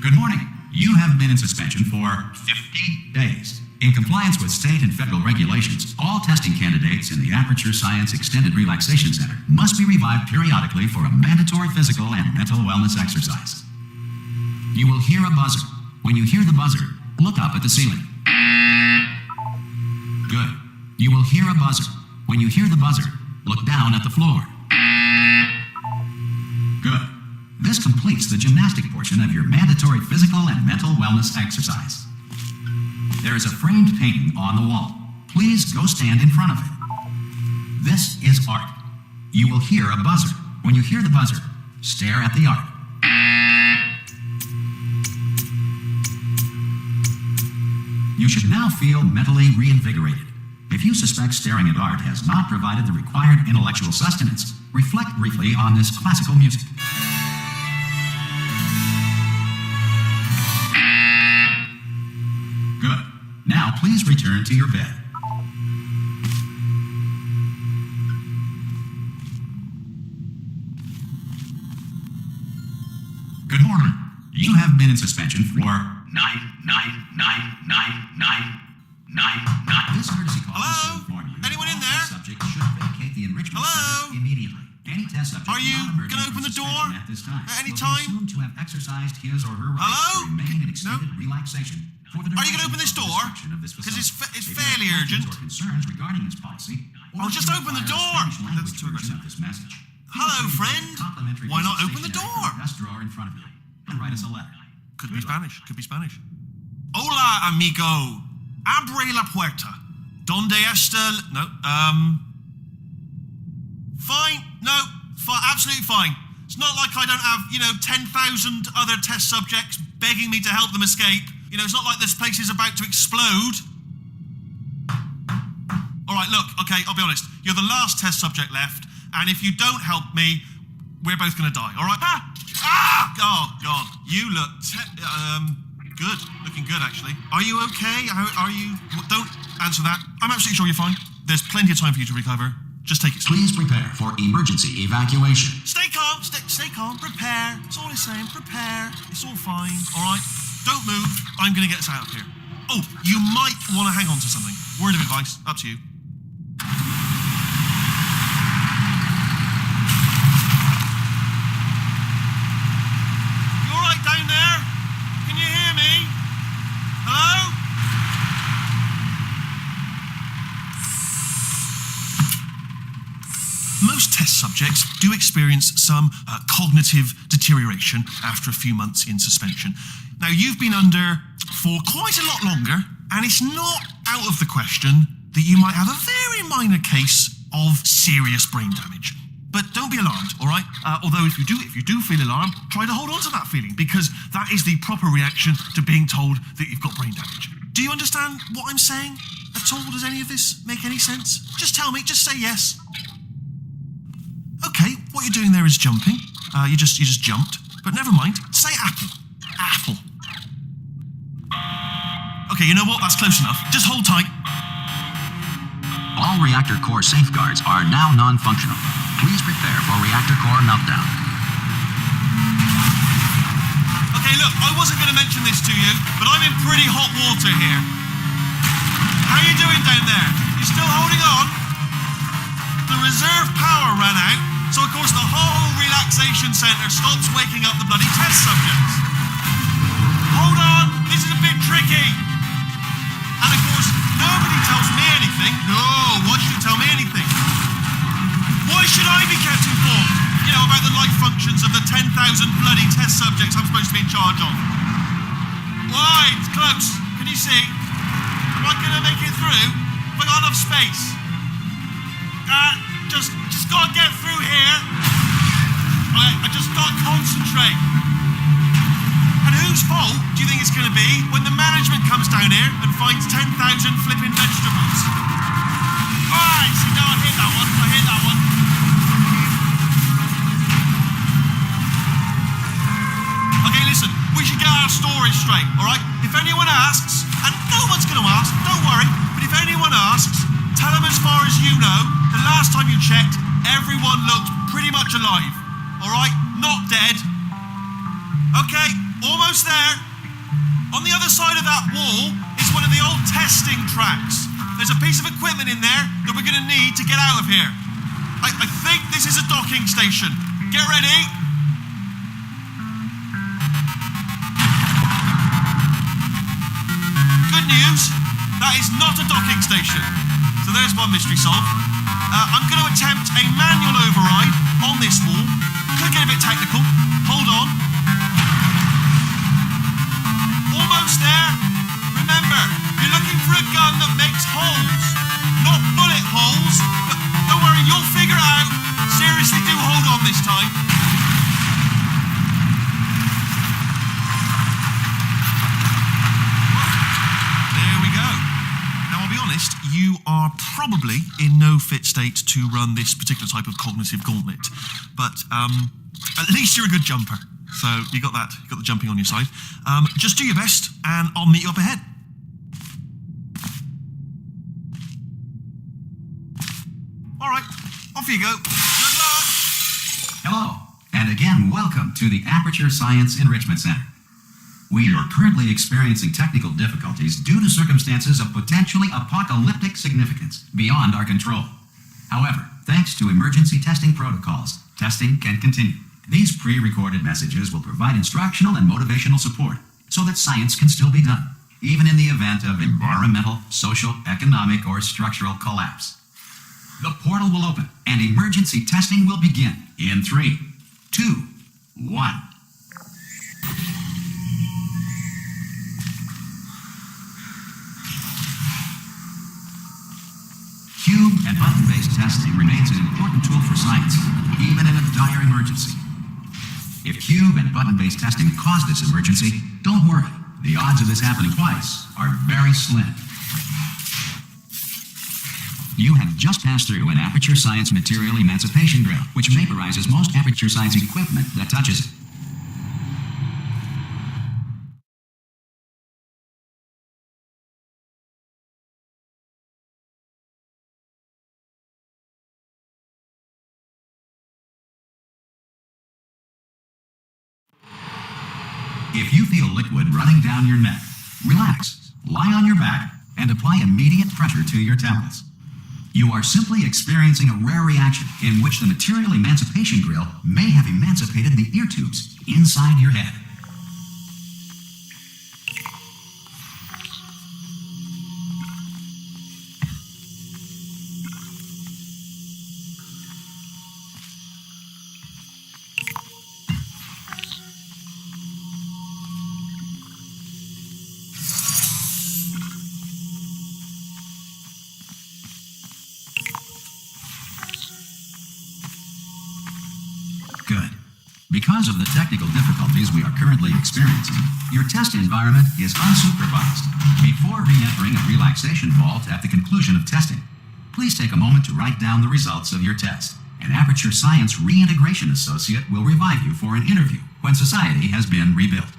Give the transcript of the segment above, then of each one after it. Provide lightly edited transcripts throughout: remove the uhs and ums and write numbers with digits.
Good morning. You have been in suspension for 50 days. In compliance with state and federal regulations, all testing candidates in the Aperture Science Extended Relaxation Center must be revived periodically for a mandatory physical and mental wellness exercise. You will hear a buzzer. When you hear the buzzer, look up at the ceiling. Good. You will hear a buzzer. When you hear the buzzer, look down at the floor. Good. This completes the gymnastic portion of your mandatory physical and mental wellness exercise. There is a framed painting on the wall. Please go stand in front of it. This is art. You will hear a buzzer. When you hear the buzzer, stare at the art. You should now feel mentally reinvigorated. If you suspect staring at art has not provided the required intellectual sustenance, reflect briefly on this classical music. Good. Now please return to your bed. Good morning. You have been in suspension for 9999999. This courtesy call is to inform you. Anyone in there? All subject should vacate the enrichment Hello? center immediately. Any test subject Are you not emerging gonna from open the suspension door at this time at any will time? be assumed to have exercised his or her right Hello? to remain in extended relaxation. For the Are you gonna open this duration door? of construction of this 'Cause it's facility. it's If you fairly have questions urgent. or concerns regarding this policy, or Oh, just if you open the require a door. Spanish language That's too version aggressive. of this message, Hello, feel free to friend. use the complimentary Why not piece of open the stationery door? from the desk drawer in front of you and write us a letter. Could be Spanish. Could be Spanish. Hola, amigo. Abre la puerta. Donde está? No. Fine. No. Absolutely fine. It's not like I don't have, 10,000 other test subjects begging me to help them escape. It's not like this place is about to explode. All right, look. Okay, I'll be honest. You're the last test subject left, and if you don't help me, we're both going to die. All right? Oh God. You look good. Looking good, actually. Are you okay? Are you? Don't answer that. I'm absolutely sure you're fine. There's plenty of time for you to recover. Just take it slow. Please prepare for emergency evacuation. Stay calm. Stay calm. Prepare. That's all I'm saying. Prepare. It's all fine. All right? Don't move. I'm going to get us out of here. Oh, you might want to hang on to something. Word of advice. Up to you. You all right down there? Can you hear me? Hello? Most test subjects do experience some cognitive deterioration after a few months in suspension. Now, you've been under for quite a lot longer, and it's not out of the question that you might have a very minor case of serious brain damage. But don't be alarmed, all right? Although if you do feel alarmed, try to hold on to that feeling, because that is the proper reaction to being told that you've got brain damage. Do you understand what I'm saying at all? Does any of this make any sense? Just tell me, just say yes. Okay, what you're doing there is jumping. You just jumped. But never mind. Say apple. Apple. Okay, you know what? That's close enough. Just hold tight. All reactor core safeguards are now non-functional. Please prepare for reactor core meltdown. Okay, look, I wasn't going to mention this to you, but I'm in pretty hot water here. How you doing down there? You still holding on? The reserve power ran out, so of course the whole relaxation centre stops waking up the bloody test subjects. Hold on, this is a bit tricky. And of course, nobody tells me anything. No, why should you tell me anything? Why should I be kept informed? About the life functions of the 10,000 bloody test subjects I'm supposed to be in charge of. Why? It's close. Can you see? Am I going to make it through? Have I got enough space? Just gotta get through here. Okay, I just gotta concentrate. And whose fault do you think it's gonna be when the management comes down here and finds 10,000 flipping vegetables? Alright, see, no, I hit that one. Okay, listen, we should get our stories straight, alright? If anyone asks, and no one's gonna ask, don't worry, but if anyone asks, tell them as far as you know, the last time you checked, everyone looked pretty much alive. Alright? Not dead. Okay? Almost there. On the other side of that wall is one of the old testing tracks. There's a piece of equipment in there that we're going to need to get out of here. I think this is a docking station. Get ready. Good news, that is not a docking station. So there's one mystery solved. I'm going to attempt a manual override on this wall. Could get a bit technical. Hold on. Almost there. Remember, you're looking for a gun that makes holes, not bullet holes. But don't worry, you'll figure it out. Seriously, do hold on this time. There we go. Now, I'll be honest, you are probably in no fit state to run this particular type of cognitive gauntlet. But at least you're a good jumper. So you got that, you got the jumping on your side. Just do your best, and I'll meet you up ahead. All right, off you go. Good luck. Hello, and again, welcome to the Aperture Science Enrichment Center. We are currently experiencing technical difficulties due to circumstances of potentially apocalyptic significance beyond our control. However, thanks to emergency testing protocols, testing can continue. These pre-recorded messages will provide instructional and motivational support so that science can still be done, even in the event of environmental, social, economic, or structural collapse. The portal will open and emergency testing will begin in 3, 2, 1. Cube and button-based testing remains an important tool for science, even in a dire emergency. If cube and button-based testing caused this emergency, don't worry. The odds of this happening twice are very slim. You have just passed through an Aperture Science Material Emancipation Drill, which vaporizes most Aperture Science equipment that touches it. If you feel liquid running down your neck, relax, lie on your back, and apply immediate pressure to your temples. You are simply experiencing a rare reaction in which the material emancipation grill may have emancipated the ear tubes inside your head. Good. Because of the technical difficulties we are currently experiencing, your test environment is unsupervised. Before re-entering a relaxation vault at the conclusion of testing, please take a moment to write down the results of your test. An Aperture Science Reintegration Associate will revive you for an interview when society has been rebuilt.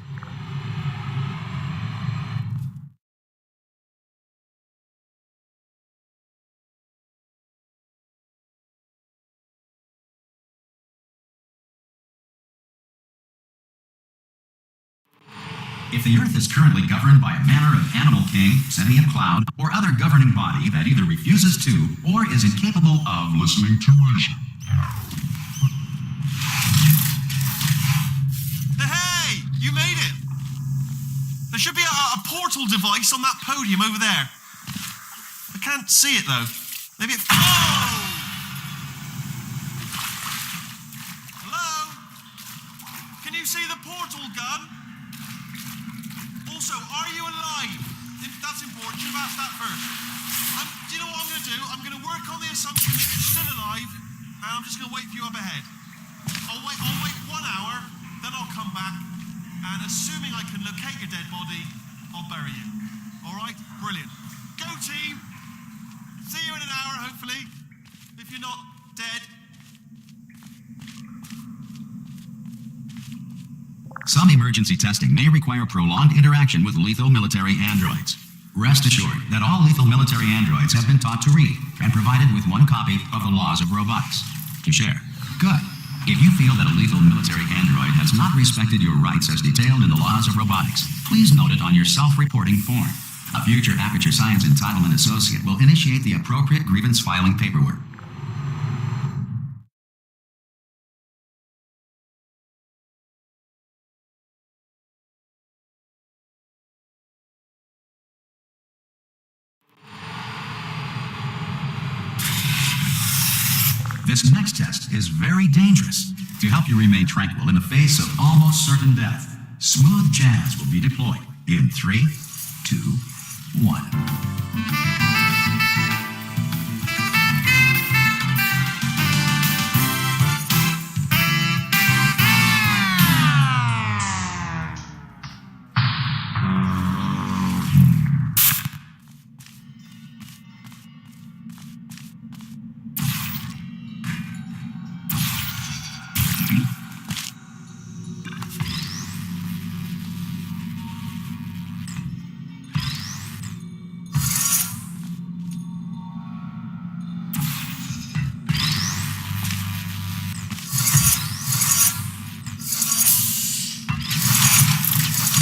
If the Earth is currently governed by a manner of animal king, sentient cloud, or other governing body that either refuses to or is incapable of listening to reason. Hey, you made it. There should be a portal device on that podium over there. I can't see it though. Maybe it... Oh! Hello? Can you see the portal gun? Also, are you alive? That's important. Should have asked that first. Do you know what I'm going to do? I'm going to work on the assumption that you're still alive, and I'm just going to wait for you up ahead. I'll wait 1 hour, then I'll come back, and assuming I can locate your dead body, I'll bury you. All right? Brilliant. Go team. See you in an hour, hopefully. If you're not dead. Some emergency testing may require prolonged interaction with lethal military androids. Rest assured that all lethal military androids have been taught to read and provided with 1 copy of the Laws of Robotics to share. Good. If you feel that a lethal military android has not respected your rights as detailed in the laws of robotics, please note it on your self-reporting form. A future Aperture Science Entitlement Associate will initiate the appropriate grievance filing paperwork. This next test is very dangerous. To help you remain tranquil in the face of almost certain death, smooth jazz will be deployed in 3, 2, 1.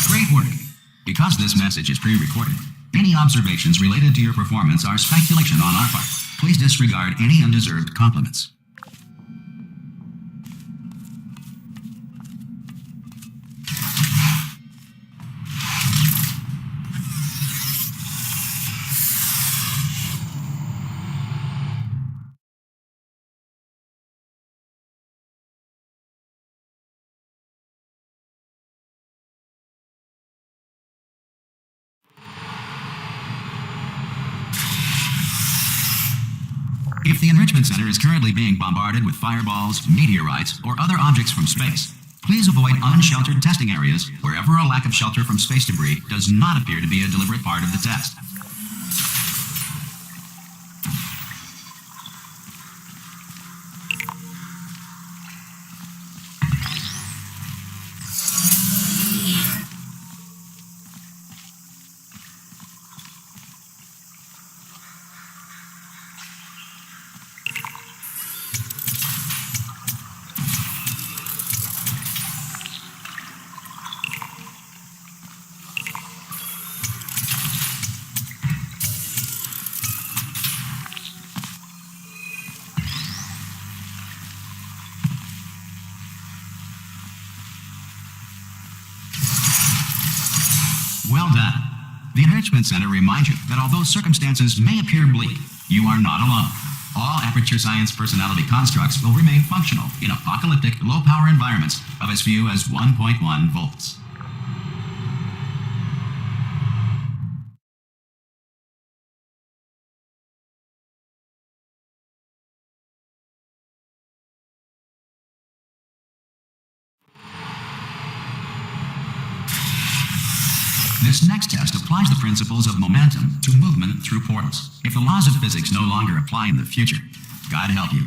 Great work. Because this message is pre-recorded, any observations related to your performance are speculation on our part. Please disregard any undeserved compliments. If the Enrichment Center is currently being bombarded with fireballs, meteorites, or other objects from space, please avoid unsheltered testing areas wherever a lack of shelter from space debris does not appear to be a deliberate part of the test. Well done. The Enrichment Center reminds you that although circumstances may appear bleak, you are not alone. All Aperture Science personality constructs will remain functional in apocalyptic, low-power environments of as few as 1.1 volts. This next test applies the principles of momentum to movement through portals. If the laws of physics no longer apply in the future, God help you.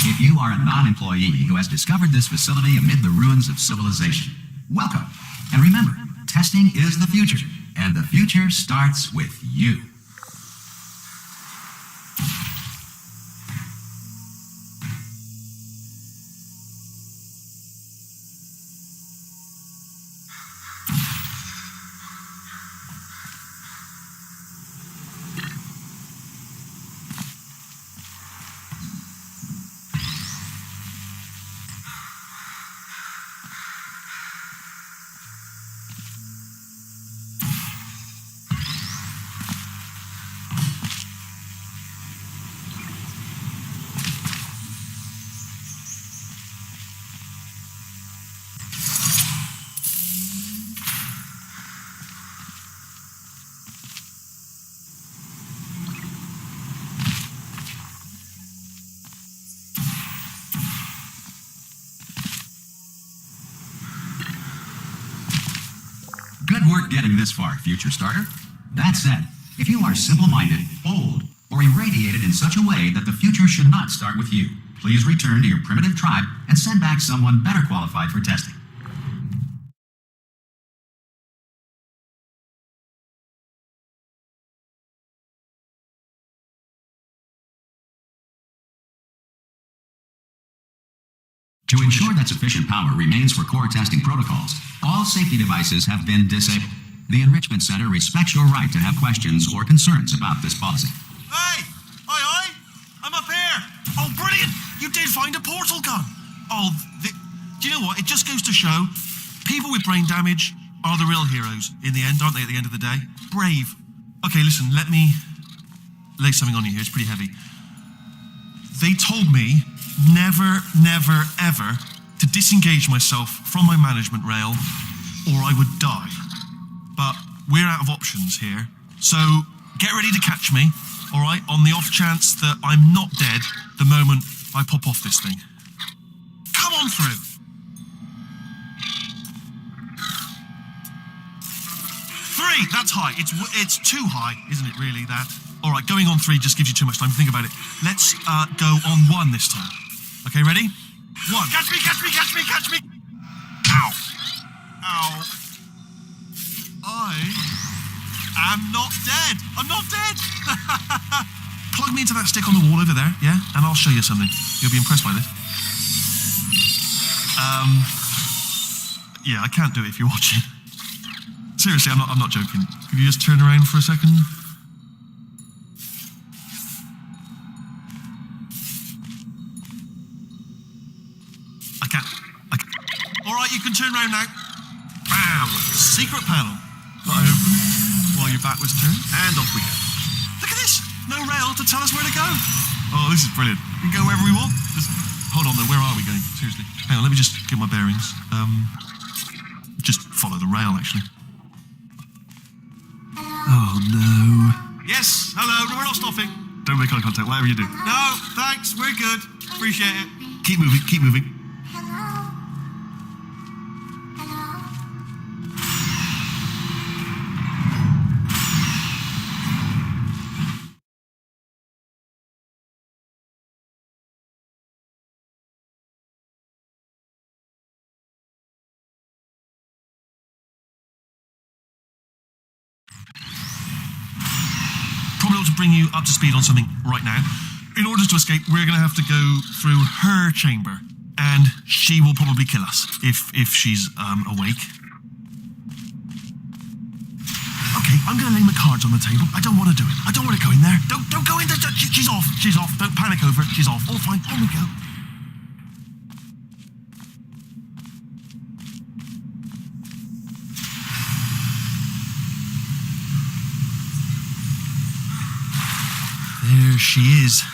If you are a non-employee who has discovered this facility amid the ruins of civilization, welcome. And remember, testing is the future, and the future starts with you. getting this far, future starter. That said, if you are simple-minded, bold, or irradiated in such a way that the future should not start with you, please return to your primitive tribe and send back someone better qualified for testing. To ensure that sufficient power remains for core testing protocols, all safety devices have been disabled. The Enrichment Center respects your right to have questions or concerns about this policy. Hey! Aye! I'm up here! Oh, brilliant! You did find a portal gun! Oh, do you know what? It just goes to show people with brain damage are the real heroes in the end, aren't they, at the end of the day? Brave. Okay, listen, let me lay something on you here. It's pretty heavy. They told me never, ever to disengage myself from my management rail or I would die. But we're out of options here. So get ready to catch me, all right, on the off chance that I'm not dead the moment I pop off this thing. Come on through. Three, that's high. It's too high, isn't it, really, that? All right, going on 3 just gives you too much time to think about it. Let's go on 1 this time. Okay, ready? 1. Catch me! Ow. I am not dead. I'm not dead. Plug me into that stick on the wall over there, yeah? And I'll show you something. You'll be impressed by this. Yeah, I can't do it if you're watching. Seriously, I'm not joking. Could you just turn around for a second? I can't. All right, you can turn around now. Bam! Secret panel. Got open while your back was turned, and off we go. Look at this! No rail to tell us where to go. Oh, this is brilliant. We can go wherever we want. Hold on though, where are we going? Seriously. Hang on, let me just get my bearings. Just follow the rail, actually. Oh no. Yes, hello, no, we're not stopping. Don't make eye contact, whatever you do. No, thanks, we're good. Appreciate it. Keep moving. Probably ought to bring you up to speed on something right now. In order to escape, we're going to have to go through her chamber, and she will probably kill us if she's awake. Okay, I'm going to lay my cards on the table. I don't want to do it. I don't want to go in there. Don't go in there. She's off. Don't panic over it. She's off. All fine. On we go. There she is.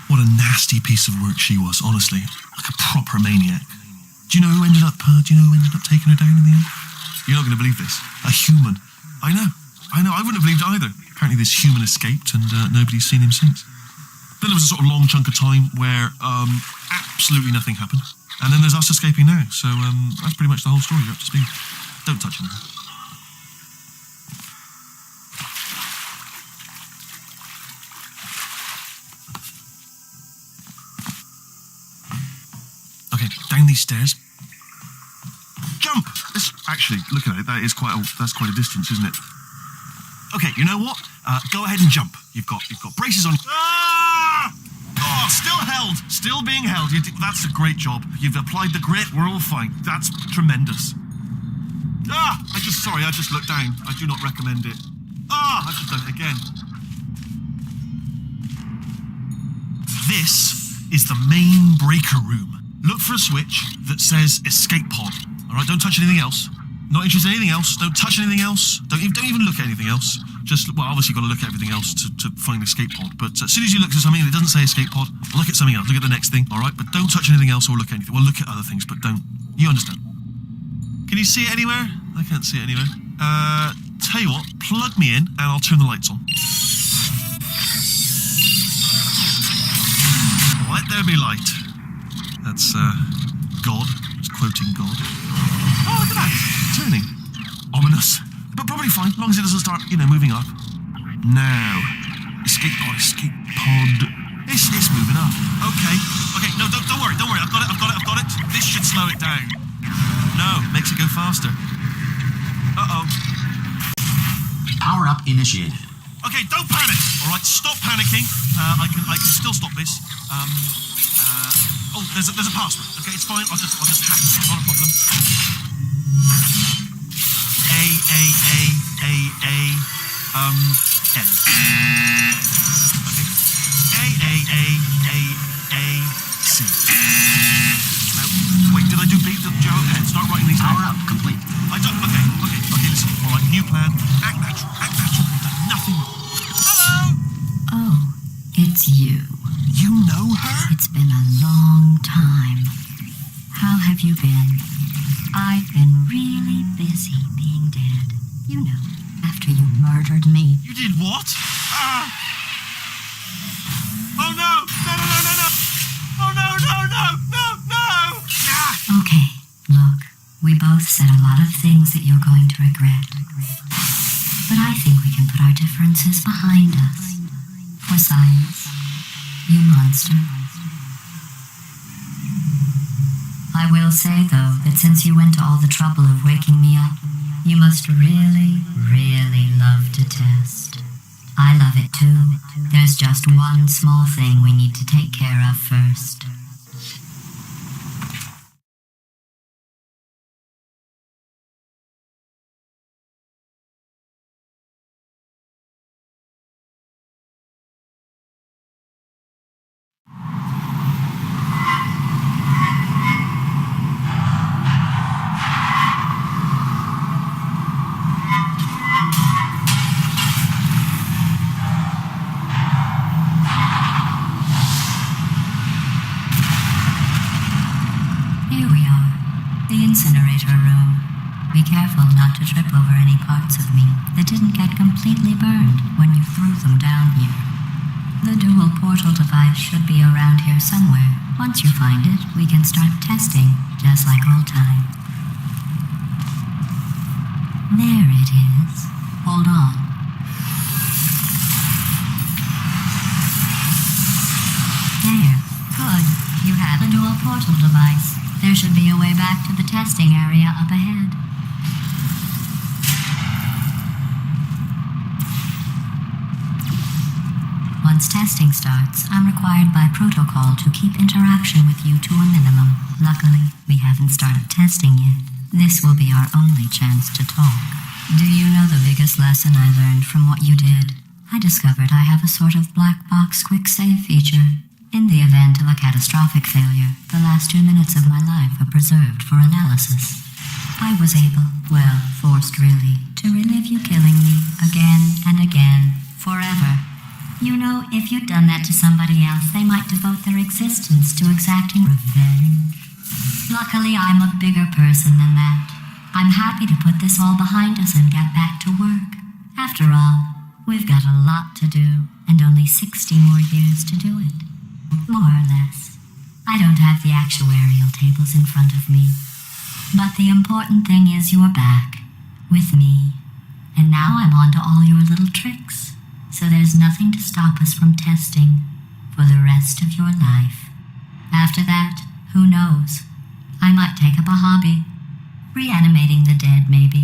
What a nasty piece of work she was, honestly. Like a proper maniac. Do you know who ended up taking her down in the end? You're not going to believe this. A human. I know. I wouldn't have believed it either. Apparently this human escaped and nobody's seen him since. Then there was a sort of long chunk of time where absolutely nothing happened. And then there's us escaping now. So that's pretty much the whole story. You're up to speed. Don't touch anything. Down these stairs. Jump! Actually, look at it. That's quite a distance, isn't it? Okay, you know what? Go ahead and jump. You've got braces on. Ah! Oh, still being held. That's a great job. You've applied the grit. We're all fine. That's tremendous. I just looked down. I do not recommend it. I've just done it again. This is the main breaker room. Look for a switch that says escape pod. All right, don't touch anything else. Not interested in anything else. Don't touch anything else. Don't even look at anything else. Obviously you've got to look at everything else to find the escape pod. But as soon as you look at something that doesn't say escape pod, look at something else. Look at the next thing, all right? But don't touch anything else or look at anything. Well, look at other things, but don't. You understand? Can you see it anywhere? I can't see it anywhere. Tell you what, plug me in and I'll turn the lights on. Let there be light. That's, God. It's quoting God. Oh, look at that. Turning. Ominous. But probably fine, as long as it doesn't start, moving up. Now, escape pod, It's moving up. Okay, no, don't worry. I've got it. This should slow it down. No, makes it go faster. Uh-oh. Power up initiated. Okay, don't panic. All right, stop panicking. I can still stop this. There's a password. Okay, it's fine. I'll just hack it. Not a problem. N. C. Now, wait, did I do B? Did you have a pen? Start writing these Power down. up complete. I don't. Okay, listen. All right, new plan. Act natural. Nothing. Hello. Oh, it's you. You know her? It's been a long time. How have you been? I've been really busy being dead. After you murdered me. You did what? Oh no! No! Oh no! Okay, look, we both said a lot of things that you're going to regret. But I think we can put our differences behind us. For science, you monster. I will say, though, that since you went to all the trouble of waking me up, you must really, really love to test. I love it too. There's just one small thing we need to take care of first. Incinerator room. Be careful not to trip over any parts of me that didn't get completely burned when you threw them down here. The dual portal device should be around here somewhere. Once you find it, we can start testing, just like old time. There it is. Hold on. There. Good. You have a dual portal device. There should be a way back to the testing area up ahead. Once testing starts, I'm required by protocol to keep interaction with you to a minimum. Luckily, we haven't started testing yet. This will be our only chance to talk. Do you know the biggest lesson I learned from what you did? I discovered I have a sort of black box quick save feature. In the event of a catastrophic failure, the last 2 minutes of my life are preserved for analysis. I was able, forced really, to relive you killing me again and again, forever. If you'd done that to somebody else, they might devote their existence to exacting revenge. Luckily, I'm a bigger person than that. I'm happy to put this all behind us and get back to work. After all, we've got a lot to do, and only 60 more years to do it. More or less. I don't have the actuarial tables in front of me. But the important thing is you're back. With me. And now I'm on to all your little tricks. So there's nothing to stop us from testing for the rest of your life. After that, who knows? I might take up a hobby. Reanimating the dead, maybe.